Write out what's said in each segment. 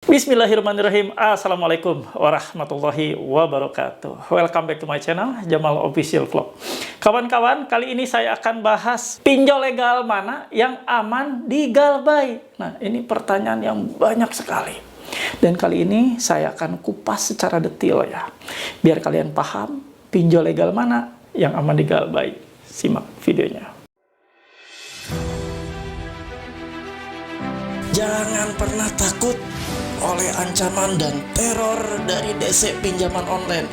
Bismillahirrahmanirrahim. Assalamualaikum warahmatullahi wabarakatuh. Welcome back to my channel, Jamal Official Vlog. Kawan-kawan, kali ini saya akan bahas pinjol legal mana yang aman di Galbay. Nah, ini pertanyaan yang banyak sekali. Dan kali ini saya akan kupas secara detail ya. Biar kalian paham pinjol legal mana yang aman di Galbay. Simak videonya. Jangan pernah takut oleh ancaman dan teror dari DC pinjaman online.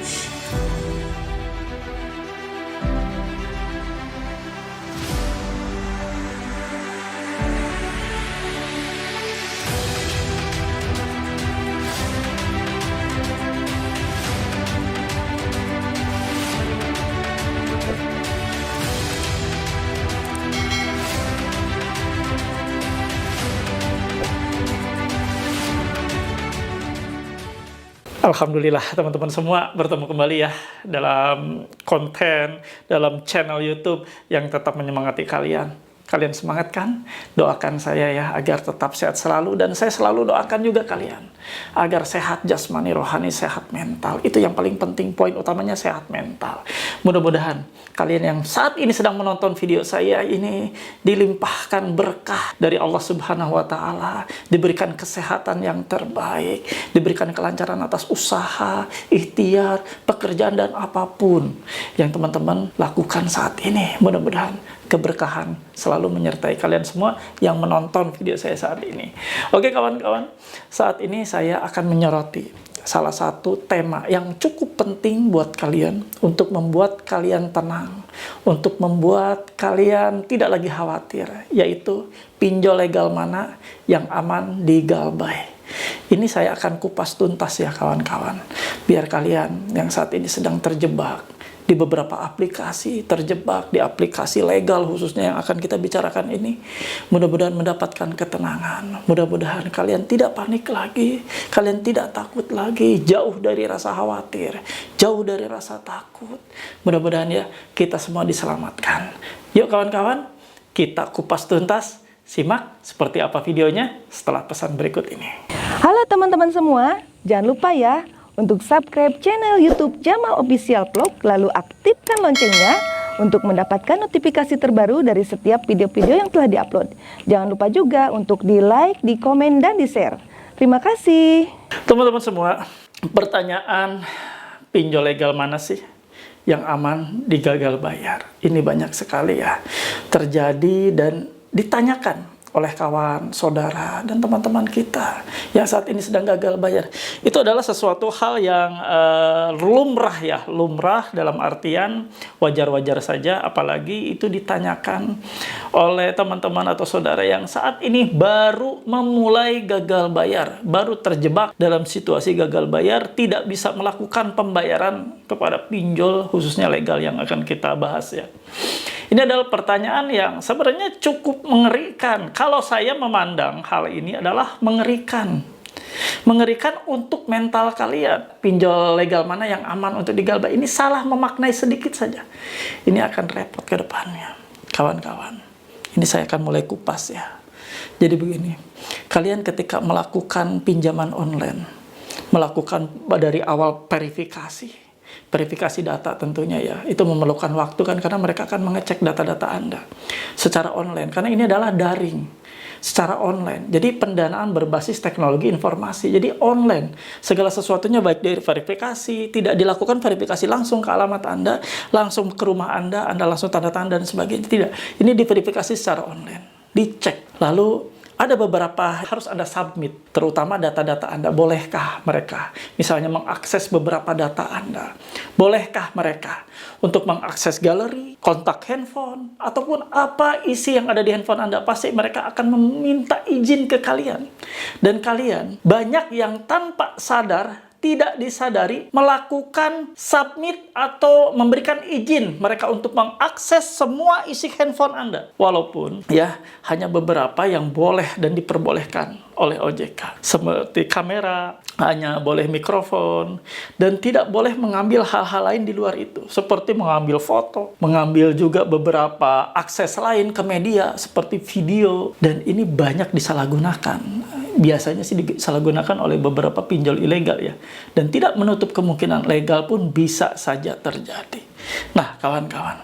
Alhamdulillah teman-teman semua bertemu kembali ya dalam konten, dalam channel YouTube yang tetap menyemangati kalian. Kalian semangat kan? Doakan saya ya agar tetap sehat selalu, dan saya selalu doakan juga kalian agar sehat jasmani, rohani, sehat mental. Itu yang paling penting, poin utamanya sehat mental. Mudah-mudahan kalian yang saat ini sedang menonton video saya ini dilimpahkan berkah dari Allah Subhanahu wa Ta'ala, diberikan kesehatan yang terbaik, diberikan kelancaran atas usaha, ikhtiar, pekerjaan, dan apapun yang teman-teman lakukan saat ini. Mudah-mudahan keberkahan selalu menyertai kalian semua yang menonton video saya saat ini. Oke kawan-kawan, saat ini saya akan menyoroti salah satu tema yang cukup penting buat kalian, untuk membuat kalian tenang, untuk membuat kalian tidak lagi khawatir, yaitu pinjol legal mana yang aman di Galbay. Ini saya akan kupas tuntas ya kawan-kawan, biar kalian yang saat ini sedang terjebak di beberapa aplikasi, terjebak di aplikasi legal khususnya yang akan kita bicarakan ini, mudah-mudahan mendapatkan ketenangan. Mudah-mudahan kalian tidak panik lagi, kalian tidak takut lagi, jauh dari rasa khawatir, jauh dari rasa takut. Mudah-mudahan ya kita semua diselamatkan. Yuk kawan-kawan, kita kupas tuntas. Simak seperti apa videonya setelah pesan berikut ini. Halo teman-teman semua, jangan lupa ya untuk subscribe channel YouTube Jamal Official Vlog, lalu aktifkan loncengnya untuk mendapatkan notifikasi terbaru dari setiap video-video yang telah diupload. Jangan lupa juga untuk di-like, di-komen, dan di-share. Terima kasih. Teman-teman semua, pertanyaan pinjol legal mana sih yang aman di gagal bayar? Ini banyak sekali ya terjadi dan ditanyakan oleh kawan, saudara, dan teman-teman kita yang saat ini sedang gagal bayar. Itu adalah sesuatu hal yang lumrah ya, lumrah dalam artian wajar-wajar saja, apalagi itu ditanyakan oleh teman-teman atau saudara yang saat ini baru memulai gagal bayar, baru terjebak dalam situasi gagal bayar, tidak bisa melakukan pembayaran kepada pinjol khususnya legal yang akan kita bahas ya. Ini adalah pertanyaan yang sebenarnya cukup mengerikan. Kalau saya memandang hal ini adalah mengerikan. Mengerikan untuk mental kalian. Pinjol legal mana yang aman untuk di Galbay? Ini salah memaknai sedikit saja, ini akan repot ke depannya. Kawan-kawan, ini saya akan mulai kupas ya. Jadi begini, kalian ketika melakukan pinjaman online, melakukan dari awal verifikasi data tentunya ya, itu memerlukan waktu kan, karena mereka akan mengecek data-data Anda secara online, karena ini adalah daring, secara online. Jadi pendanaan berbasis teknologi informasi, jadi online. Segala sesuatunya baik dari verifikasi, tidak dilakukan verifikasi langsung ke alamat Anda, langsung ke rumah Anda langsung tanda tangan dan sebagainya, tidak. Ini diverifikasi secara online, dicek. Lalu ada beberapa harus Anda submit, terutama data-data Anda. Bolehkah mereka misalnya mengakses beberapa data Anda? Bolehkah mereka untuk mengakses galeri, kontak handphone, ataupun apa isi yang ada di handphone Anda? Pasti mereka akan meminta izin ke kalian. Dan kalian banyak yang tanpa sadar, tidak disadari, melakukan submit atau memberikan izin mereka untuk mengakses semua isi handphone Anda. Walaupun ya hanya beberapa yang boleh dan diperbolehkan oleh OJK. Seperti kamera, hanya boleh mikrofon, dan tidak boleh mengambil hal-hal lain di luar itu. Seperti mengambil foto, mengambil juga beberapa akses lain ke media seperti video, dan ini banyak disalahgunakan. biasanya sih disalahgunakan oleh beberapa pinjol ilegal ya. Dan tidak menutup kemungkinan legal pun bisa saja terjadi. Nah, kawan-kawan,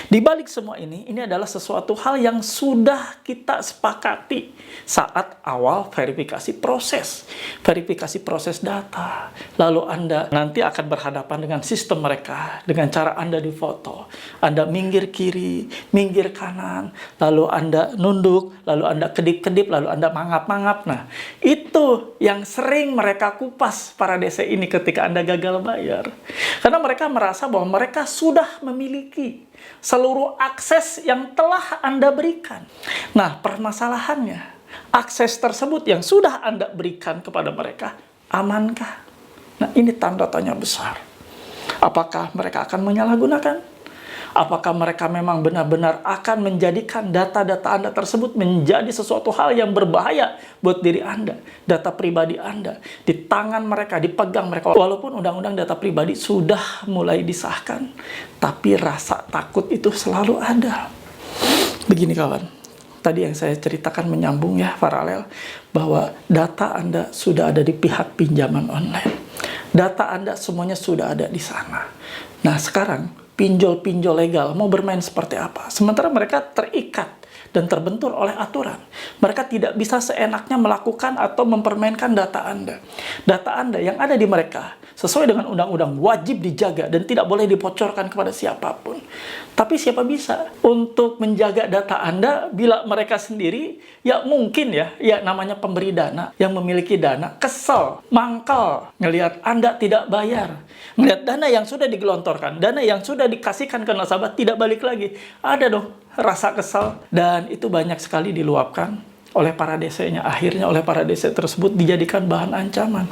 di balik semua ini adalah sesuatu hal yang sudah kita sepakati saat awal verifikasi proses data. Lalu Anda nanti akan berhadapan dengan sistem mereka, dengan cara Anda difoto. Anda minggir kiri, minggir kanan, lalu Anda nunduk, lalu Anda kedip-kedip, lalu Anda mangap-mangap. Nah, itu yang sering mereka kupas para DC ini ketika Anda gagal bayar. Karena mereka merasa bahwa mereka sudah memiliki seluruh akses yang telah Anda berikan. Nah, permasalahannya, akses tersebut yang sudah Anda berikan kepada mereka, amankah? Nah, ini tanda tanya besar. Apakah mereka akan menyalahgunakan? Apakah mereka memang benar-benar akan menjadikan data-data Anda tersebut menjadi sesuatu hal yang berbahaya buat diri Anda, data pribadi Anda, di tangan mereka, dipegang mereka. Walaupun undang-undang data pribadi sudah mulai disahkan, tapi rasa takut itu selalu ada. Begini kawan, tadi yang saya ceritakan menyambung ya, paralel, bahwa data Anda sudah ada di pihak pinjaman online. Data Anda semuanya sudah ada di sana. Nah, sekarang pinjol-pinjol legal mau bermain seperti apa? Sementara mereka terikat dan terbentur oleh aturan. Mereka tidak bisa seenaknya melakukan atau mempermainkan data Anda. Data Anda yang ada di mereka sesuai dengan undang-undang wajib dijaga dan tidak boleh dibocorkan kepada siapapun. Tapi siapa bisa untuk menjaga data Anda bila mereka sendiri ya mungkin ya namanya pemberi dana yang memiliki dana kesel, mangkal ngelihat Anda tidak bayar. Melihat dana yang sudah digelontorkan, dana yang sudah dikasihkan ke nasabah tidak balik lagi. Ada dong rasa kesal, dan itu banyak sekali diluapkan oleh para DC-nya. Akhirnya oleh para DC tersebut dijadikan bahan ancaman.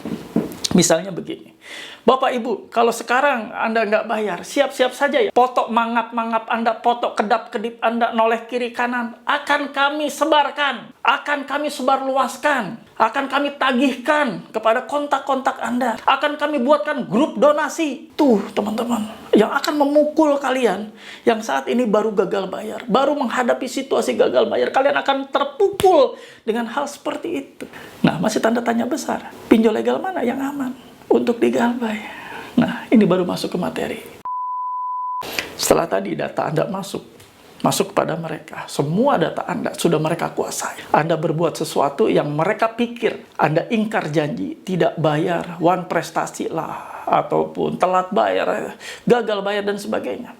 Misalnya begini, Bapak Ibu, kalau sekarang Anda nggak bayar, siap-siap saja ya. Foto mangap-mangap Anda, foto kedap-kedip Anda, noleh kiri kanan, akan kami sebarkan, akan kami sebarluaskan, akan kami tagihkan kepada kontak-kontak Anda, akan kami buatkan grup donasi. Tuh teman-teman, yang akan memukul kalian yang saat ini baru gagal bayar, baru menghadapi situasi gagal bayar, kalian akan terpukul dengan hal seperti itu. Nah, masih tanda tanya besar, pinjol legal mana yang aman untuk digalbay? Nah, ini baru masuk ke materi. Setelah tadi data Anda masuk kepada mereka, semua data Anda sudah mereka kuasai. Anda berbuat sesuatu yang mereka pikir, Anda ingkar janji, tidak bayar, one prestasi lah, ataupun telat bayar, gagal bayar, dan sebagainya.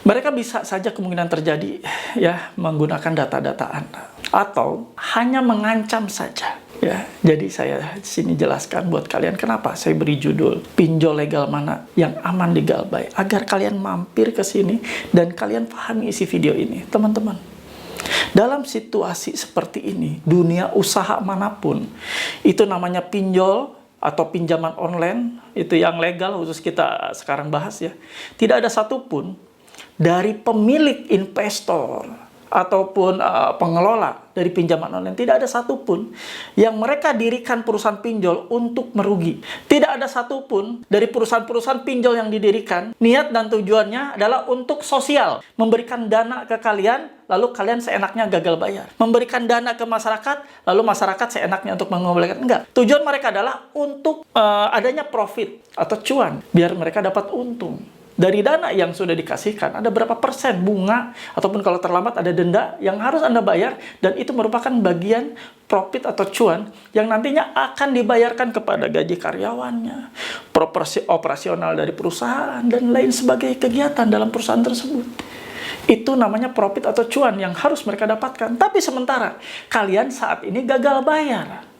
Mereka bisa saja kemungkinan terjadi ya menggunakan data-data Anda, atau hanya mengancam saja. Ya, jadi saya sini jelaskan buat kalian kenapa saya beri judul pinjol legal mana yang aman digalbay, agar kalian mampir ke sini dan kalian pahami isi video ini, teman-teman. Dalam situasi seperti ini, dunia usaha manapun, itu namanya pinjol atau pinjaman online, itu yang legal khusus kita sekarang bahas ya. Tidak ada satupun dari pemilik investor ataupun pengelola dari pinjaman online, tidak ada satupun yang mereka dirikan perusahaan pinjol untuk merugi. Tidak ada satupun dari perusahaan-perusahaan pinjol yang didirikan, niat dan tujuannya adalah untuk sosial, memberikan dana ke kalian, lalu kalian seenaknya gagal bayar. Memberikan dana ke masyarakat, lalu masyarakat seenaknya untuk mengembalikan. Enggak. Tujuan mereka adalah untuk adanya profit atau cuan, biar mereka dapat untung. Dari dana yang sudah dikasihkan, ada berapa persen bunga, ataupun kalau terlambat ada denda yang harus Anda bayar, dan itu merupakan bagian profit atau cuan yang nantinya akan dibayarkan kepada gaji karyawannya, proporsi operasional dari perusahaan, dan lain sebagainya kegiatan dalam perusahaan tersebut. Itu namanya profit atau cuan yang harus mereka dapatkan. Tapi sementara kalian saat ini gagal bayar,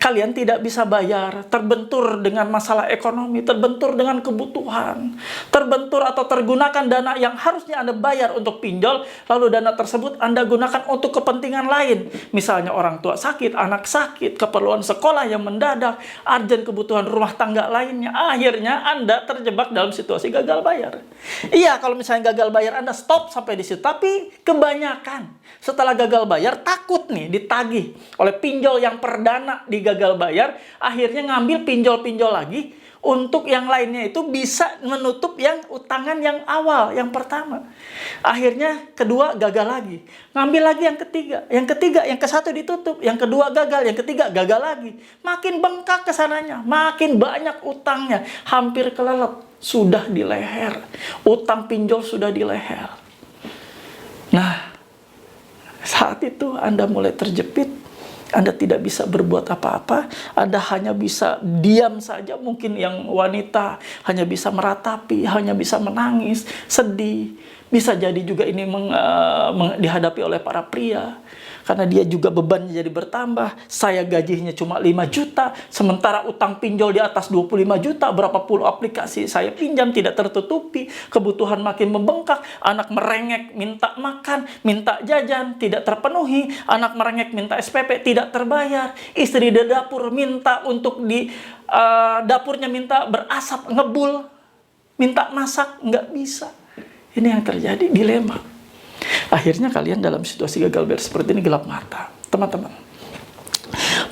kalian tidak bisa bayar, terbentur dengan masalah ekonomi, terbentur dengan kebutuhan, terbentur atau tergunakan dana yang harusnya Anda bayar untuk pinjol, lalu dana tersebut Anda gunakan untuk kepentingan lain. Misalnya orang tua sakit, anak sakit, keperluan sekolah yang mendadak, urgent kebutuhan rumah tangga lainnya. Akhirnya Anda terjebak dalam situasi gagal bayar. Iya, kalau misalnya gagal bayar Anda stop sampai di situ. Tapi kebanyakan setelah gagal bayar takut nih ditagih oleh pinjol yang perdana di gagal bayar, akhirnya ngambil pinjol-pinjol lagi untuk yang lainnya itu bisa menutup yang utangan yang awal, yang pertama. Akhirnya kedua gagal lagi. Ngambil lagi yang ketiga, yang ke satu ditutup, yang kedua gagal, yang ketiga gagal lagi. Makin bengkak kesananya, makin banyak utangnya, hampir kelelep, sudah di leher. Utang pinjol sudah di leher. Nah, saat itu Anda mulai terjepit. Anda tidak bisa berbuat apa-apa, Anda hanya bisa diam saja, mungkin yang wanita hanya bisa meratapi, hanya bisa menangis, sedih. Bisa jadi juga ini dihadapi oleh para pria, karena dia juga bebannya jadi bertambah. Saya gajinya cuma 5 juta, sementara utang pinjol di atas 25 juta, berapa puluh aplikasi saya pinjam tidak tertutupi, kebutuhan makin membengkak, anak merengek minta makan, minta jajan, tidak terpenuhi, anak merengek minta SPP, tidak terbayar, istri di dapur minta untuk di dapurnya minta berasap, ngebul, minta masak, nggak bisa. Ini yang terjadi, dilema. Akhirnya kalian dalam situasi gagal bayar seperti ini gelap mata. Teman-teman,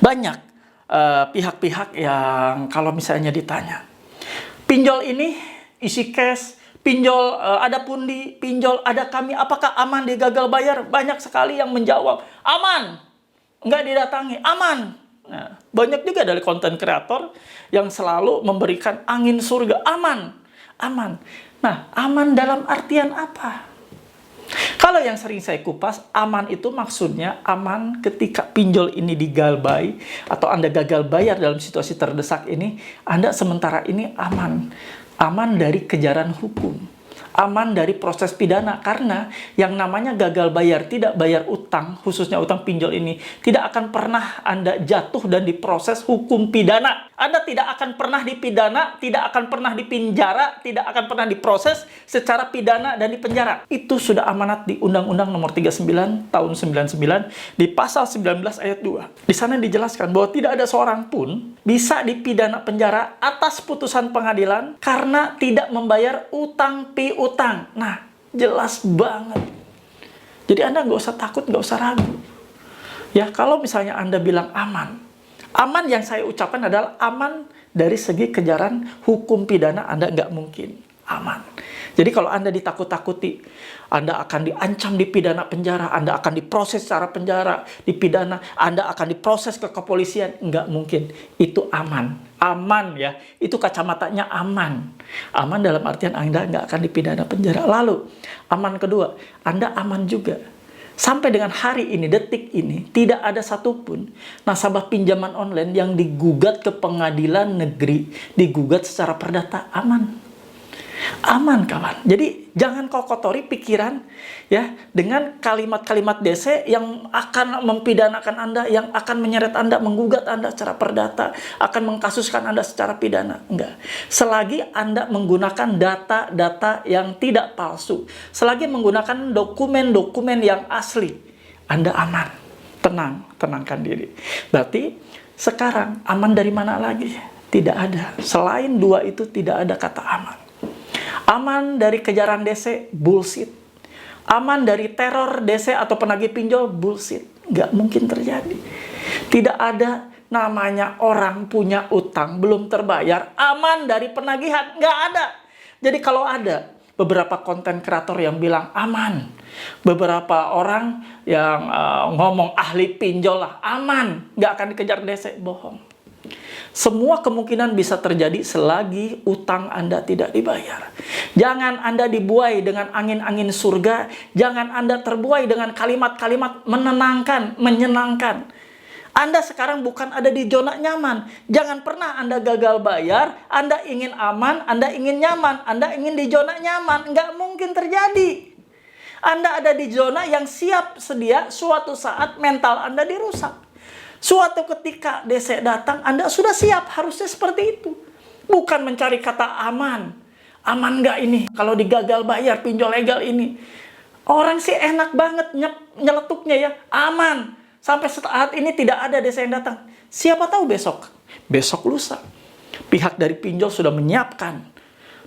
banyak pihak-pihak yang kalau misalnya ditanya, pinjol ini isi cash, pinjol ada pundi, pinjol ada kami, apakah aman di gagal bayar? Banyak sekali yang menjawab, aman, nggak didatangi, aman. Nah, banyak juga dari konten kreator yang selalu memberikan angin surga, aman, aman. Nah, aman dalam artian apa? Kalau yang sering saya kupas, aman itu maksudnya aman ketika pinjol ini digalbay atau Anda gagal bayar dalam situasi terdesak ini, Anda sementara ini aman. Aman dari kejaran hukum. Aman dari proses pidana, karena yang namanya gagal bayar, tidak bayar utang, khususnya utang pinjol ini, tidak akan pernah Anda jatuh dan diproses hukum pidana. Anda tidak akan pernah dipidana, tidak akan pernah dipinjara, tidak akan pernah diproses secara pidana dan dipenjara. Itu sudah amanat di Undang-Undang Nomor 39 Tahun 99 di Pasal 19 Ayat 2. Di sana dijelaskan bahwa tidak ada seorang pun bisa dipidana penjara atas putusan pengadilan karena tidak membayar utang piutang. Nah, jelas banget. Jadi Anda nggak usah takut, nggak usah ragu. Ya, kalau misalnya Anda bilang aman, aman yang saya ucapkan adalah aman dari segi kejaran hukum pidana. Anda nggak mungkin aman. Jadi kalau Anda ditakut-takuti, Anda akan diancam dipidana penjara, Anda akan diproses secara penjara, dipidana, Anda akan diproses ke kepolisian, nggak mungkin. Itu aman. Aman ya, itu kacamatanya aman. Aman dalam artian Anda nggak akan dipidana penjara. Lalu, aman kedua, Anda aman juga. Sampai dengan hari ini, detik ini, tidak ada satupun nasabah pinjaman online yang digugat ke pengadilan negeri, digugat secara perdata. Aman. Aman, kawan. Jadi jangan kau kotori pikiran ya dengan kalimat-kalimat DC yang akan mempidanakan Anda, yang akan menyeret Anda, menggugat Anda secara perdata, akan mengkasuskan Anda secara pidana. Enggak. Selagi Anda menggunakan data-data yang tidak palsu, selagi menggunakan dokumen-dokumen yang asli, Anda aman. Tenang, tenangkan diri. Berarti sekarang aman dari mana lagi? Tidak ada. Selain dua itu tidak ada kata aman. Aman dari kejaran DC, bullshit. Aman dari teror DC atau penagih pinjol, bullshit. Nggak mungkin terjadi. Tidak ada namanya orang punya utang belum terbayar, aman dari penagihan. Nggak ada. Jadi kalau ada beberapa konten kreator yang bilang aman, beberapa orang yang ngomong ahli pinjol lah, aman, nggak akan dikejar DC, bohong. Semua kemungkinan bisa terjadi selagi utang Anda tidak dibayar. Jangan Anda dibuai dengan angin-angin surga. Jangan Anda terbuai dengan kalimat-kalimat menenangkan, menyenangkan. Anda sekarang bukan ada di zona nyaman. Jangan pernah Anda gagal bayar, Anda ingin aman, Anda ingin nyaman, Anda ingin di zona nyaman. Nggak mungkin terjadi. Anda ada di zona yang siap sedia suatu saat mental Anda dirusak. Suatu ketika DC datang, Anda sudah siap, harusnya seperti itu. Bukan mencari kata aman. Aman nggak ini kalau digagal bayar pinjol legal ini? Orang sih enak banget nyeletuknya ya, aman. Sampai saat ini tidak ada DC yang datang. Siapa tahu besok lusa. Pihak dari pinjol sudah menyiapkan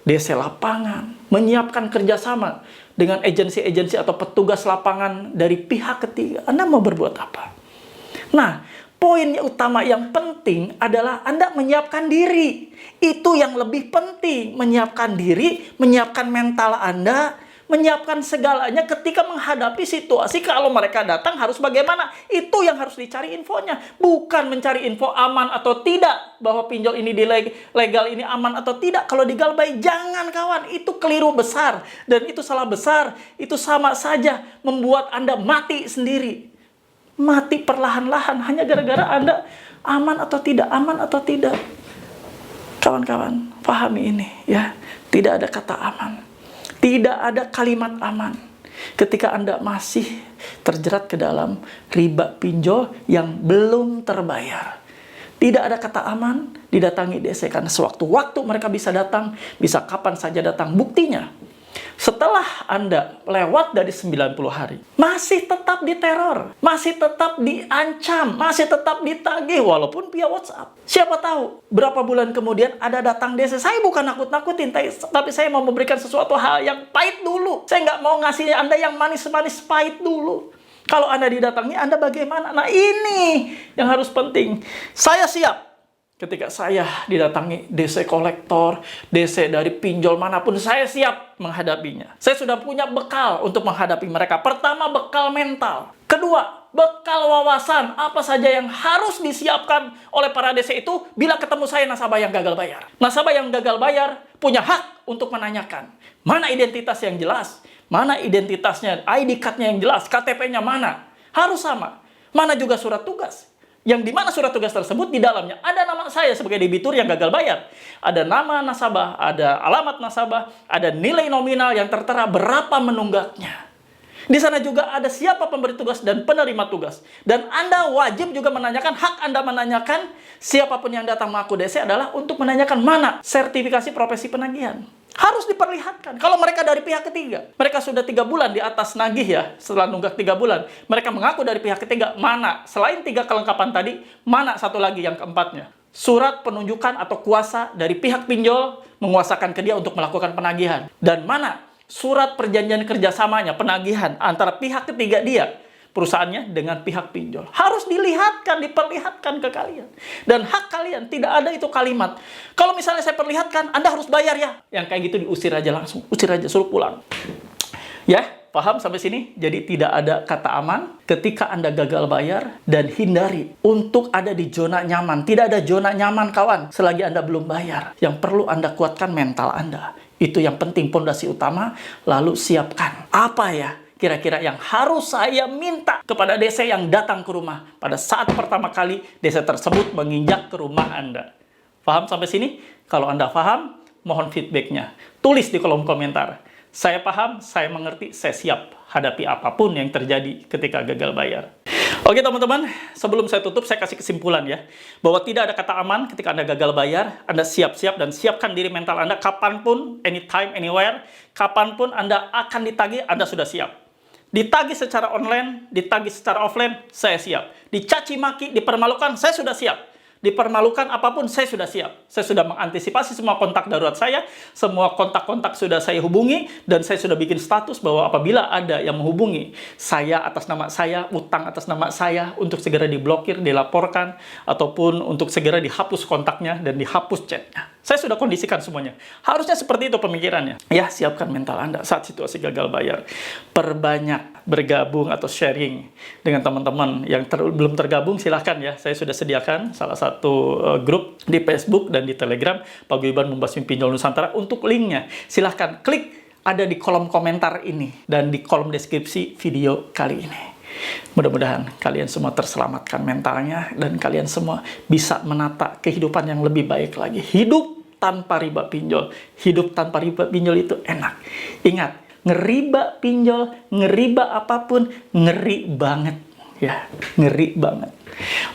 DC lapangan, menyiapkan kerjasama dengan agensi-agensi atau petugas lapangan dari pihak ketiga. Anda mau berbuat apa? Nah, poin utama yang penting adalah Anda menyiapkan diri. Itu yang lebih penting, menyiapkan diri, menyiapkan mental Anda, menyiapkan segalanya ketika menghadapi situasi kalau mereka datang harus bagaimana. Itu yang harus dicari infonya. Bukan mencari info aman atau tidak, bahwa pinjol ini legal ini aman atau tidak. Kalau di Galbay, jangan kawan, itu keliru besar. Dan itu salah besar. Itu sama saja membuat Anda mati sendiri. Mati perlahan-lahan hanya gara-gara Anda aman atau tidak, aman atau tidak. Kawan-kawan, pahami ini ya. Tidak ada kata aman. Tidak ada kalimat aman ketika Anda masih terjerat ke dalam riba pinjol yang belum terbayar. Tidak ada kata aman didatangi DC, karena sewaktu-waktu mereka bisa datang, bisa kapan saja datang. Buktinya, setelah Anda lewat dari 90 hari, masih tetap diteror, masih tetap diancam, masih tetap ditagih, walaupun via WhatsApp. Siapa tahu, berapa bulan kemudian ada datang DC. Saya bukan nakut-nakutin, tapi saya mau memberikan sesuatu hal yang pahit dulu. Saya nggak mau ngasih Anda yang manis-manis, pahit dulu. Kalau Anda didatangi, Anda bagaimana? Nah, ini yang harus penting. Saya siap. Ketika saya didatangi DC kolektor, DC dari pinjol manapun, saya siap menghadapinya. Saya sudah punya bekal untuk menghadapi mereka. Pertama, bekal mental. Kedua, bekal wawasan. Apa saja yang harus disiapkan oleh para DC itu bila ketemu saya nasabah yang gagal bayar. Nasabah yang gagal bayar punya hak untuk menanyakan. Mana identitas yang jelas? Mana identitasnya? ID card-nya yang jelas? KTP-nya mana? Harus sama. Mana juga surat tugas? Yang dimana surat tugas tersebut di dalamnya ada nama saya sebagai debitur yang gagal bayar. Ada nama nasabah, ada alamat nasabah, ada nilai nominal yang tertera berapa menunggaknya. Di sana juga ada siapa pemberi tugas dan penerima tugas. Dan Anda wajib juga menanyakan, hak Anda menanyakan, siapapun yang datang mengaku DC adalah untuk menanyakan mana sertifikasi profesi penagihan. Harus diperlihatkan. Kalau mereka dari pihak ketiga, mereka sudah 3 bulan di atas nagih ya, setelah nunggak 3 bulan, mereka mengaku dari pihak ketiga, mana? Selain 3 kelengkapan tadi, mana satu lagi yang keempatnya? Surat penunjukan atau kuasa dari pihak pinjol menguasakan ke dia untuk melakukan penagihan. Dan mana? Surat perjanjian kerjasamanya, penagihan antara pihak ketiga dia, perusahaannya dengan pihak pinjol. Harus dilihatkan, diperlihatkan ke kalian. Dan hak kalian, tidak ada itu kalimat. Kalau misalnya saya perlihatkan, Anda harus bayar ya. Yang kayak gitu diusir aja langsung. Usir aja, suruh pulang. Ya, paham sampai sini? Jadi tidak ada kata aman ketika Anda gagal bayar. Dan hindari untuk ada di zona nyaman. Tidak ada zona nyaman kawan, selagi Anda belum bayar. Yang perlu Anda kuatkan mental Anda. Itu yang penting, pondasi utama. Lalu siapkan. Apa ya kira-kira yang harus saya minta kepada DC yang datang ke rumah pada saat pertama kali DC tersebut menginjak ke rumah Anda? Paham sampai sini? Kalau Anda paham, mohon feedbacknya. Tulis di kolom komentar. Saya paham, saya mengerti, saya siap hadapi apapun yang terjadi ketika gagal bayar. Oke teman-teman, sebelum saya tutup, saya kasih kesimpulan ya. Bahwa tidak ada kata aman ketika Anda gagal bayar. Anda siap-siap dan siapkan diri mental Anda kapanpun, anytime, anywhere. Kapanpun Anda akan ditagih, Anda sudah siap. Ditagih secara online, ditagih secara offline, saya siap. Dicaci maki, dipermalukan, saya sudah siap. Dipermalukan apapun, saya sudah siap. Saya sudah mengantisipasi semua kontak darurat saya, semua kontak-kontak sudah saya hubungi, dan saya sudah bikin status bahwa apabila ada yang menghubungi saya atas nama saya, utang atas nama saya, untuk segera diblokir, dilaporkan, ataupun untuk segera dihapus kontaknya dan dihapus chatnya. Saya sudah kondisikan semuanya. Harusnya seperti itu pemikirannya. Ya, siapkan mental Anda saat situasi gagal bayar. Perbanyak bergabung atau sharing dengan teman-teman yang belum tergabung, silahkan ya. Saya sudah sediakan salah satu grup di Facebook dan di Telegram, Paguyuban Membasmi Pinjol Nusantara. Untuk linknya, silahkan klik ada di kolom komentar ini dan di kolom deskripsi video kali ini. Mudah-mudahan kalian semua terselamatkan mentalnya dan kalian semua bisa menata kehidupan yang lebih baik lagi. Hidup tanpa riba pinjol. Hidup tanpa riba pinjol itu enak. Ingat, ngeriba pinjol, ngeriba apapun, ngeri banget. Ya, ngeri banget.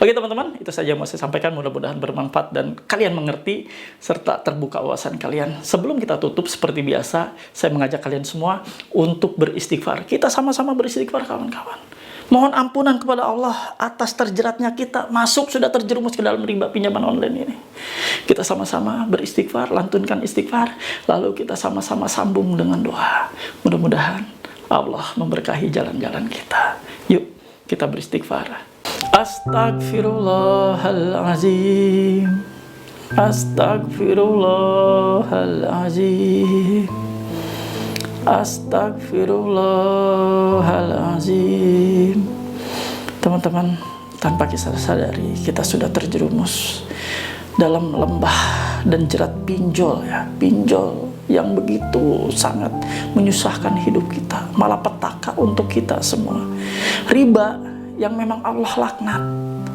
Oke teman-teman, itu saja yang mau saya sampaikan. Mudah-mudahan bermanfaat dan kalian mengerti serta terbuka wawasan kalian. Sebelum kita tutup, seperti biasa, saya mengajak kalian semua untuk beristighfar. Kita sama-sama beristighfar kawan-kawan. Mohon ampunan kepada Allah atas terjeratnya kita sudah terjerumus ke dalam riba pinjaman online ini. Kita sama-sama beristighfar, lantunkan istighfar, lalu kita sama-sama sambung dengan doa. Mudah-mudahan Allah memberkahi jalan-jalan kita. Yuk, kita beristighfar. Astagfirullahalazim. Astagfirullahalazim. Astagfirullahalazim. Teman-teman, tanpa kita sadari kita sudah terjerumus dalam lembah dan jerat pinjol ya, pinjol yang begitu sangat menyusahkan hidup kita, malapetaka untuk kita semua. Riba yang memang Allah laknat,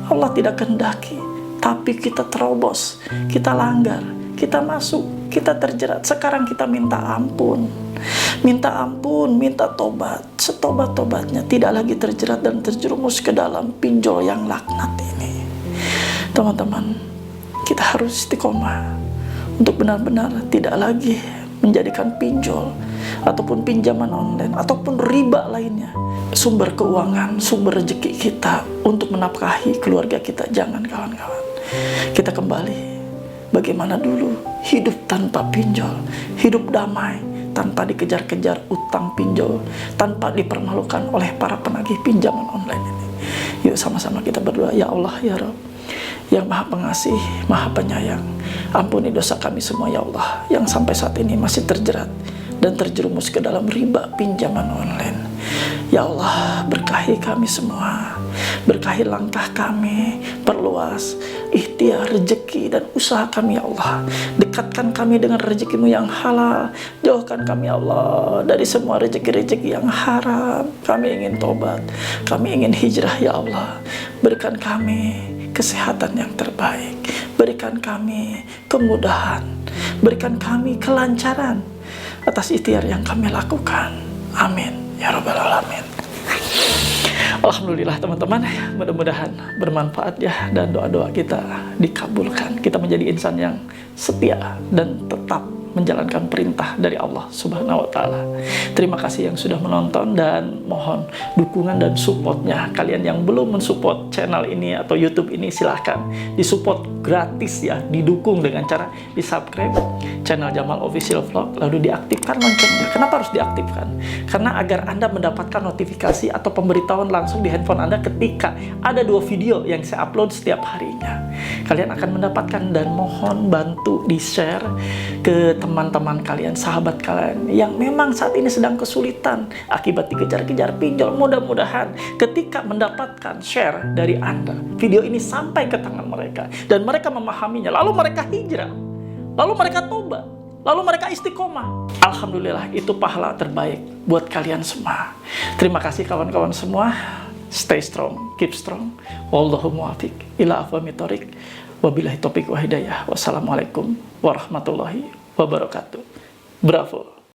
Allah tidak kehendaki, tapi kita terobos, kita langgar, kita masuk, kita terjerat. Sekarang kita minta ampun, minta tobat, setobat-tobatnya, tidak lagi terjerat dan terjerumus ke dalam pinjol yang laknat ini. Teman-teman, kita harus istiqomah untuk benar-benar tidak lagi menjadikan pinjol ataupun pinjaman online ataupun riba lainnya sumber keuangan, sumber rezeki kita untuk menafkahi keluarga kita. Jangan, kawan-kawan. Kita kembali bagaimana dulu hidup tanpa pinjol, hidup damai tanpa dikejar-kejar utang pinjol, tanpa dipermalukan oleh para penagih pinjaman online ini. Yuk sama-sama kita berdoa. Ya Allah, ya Rabb, yang Maha Pengasih, Maha Penyayang, ampuni dosa kami semua ya Allah, yang sampai saat ini masih terjerat dan terjerumus ke dalam riba pinjaman online. Ya Allah, berkahi kami semua, berkahi langkah kami, perluas ikhtiar, rezeki dan usaha kami ya Allah. Dekatkan kami dengan rezekimu yang halal, jauhkan kami ya Allah dari semua rezeki-rezeki yang haram. Kami ingin tobat, kami ingin hijrah ya Allah. Berikan kami kesehatan yang terbaik, berikan kami kemudahan, berikan kami kelancaran atas ikhtiar yang kami lakukan. Amin ya Rabbal Alamin. Alhamdulillah teman-teman, mudah-mudahan bermanfaat ya, dan doa-doa kita dikabulkan. Kita menjadi insan yang setia dan tetap menjalankan perintah dari Allah Subhanahu wa Ta'ala. Terima kasih yang sudah menonton, dan mohon dukungan dan supportnya. Kalian yang belum mensupport channel ini atau YouTube ini, silahkan disupport gratis ya, didukung dengan cara di subscribe channel Jamal Official Vlog, lalu diaktifkan loncengnya. Kenapa harus diaktifkan? Karena agar Anda mendapatkan notifikasi atau pemberitahuan langsung di handphone Anda ketika ada 2 video yang saya upload setiap harinya. Kalian akan mendapatkan, dan mohon bantu di-share ke teman-teman kalian, sahabat kalian yang memang saat ini sedang kesulitan akibat dikejar-kejar pinjol. Mudah-mudahan ketika mendapatkan share dari Anda, video ini sampai ke tangan mereka dan mereka memahaminya, lalu mereka hijrah, lalu mereka tobat, lalu mereka istiqomah. Alhamdulillah, itu pahala terbaik buat kalian semua. Terima kasih kawan-kawan semua. Stay strong, keep strong. Wallahu muwaffiq ila aqwamit thoriq. Wabillahi taufiq wa hidayah. Wassalamualaikum warahmatullahi wabarakatuh. Bravo.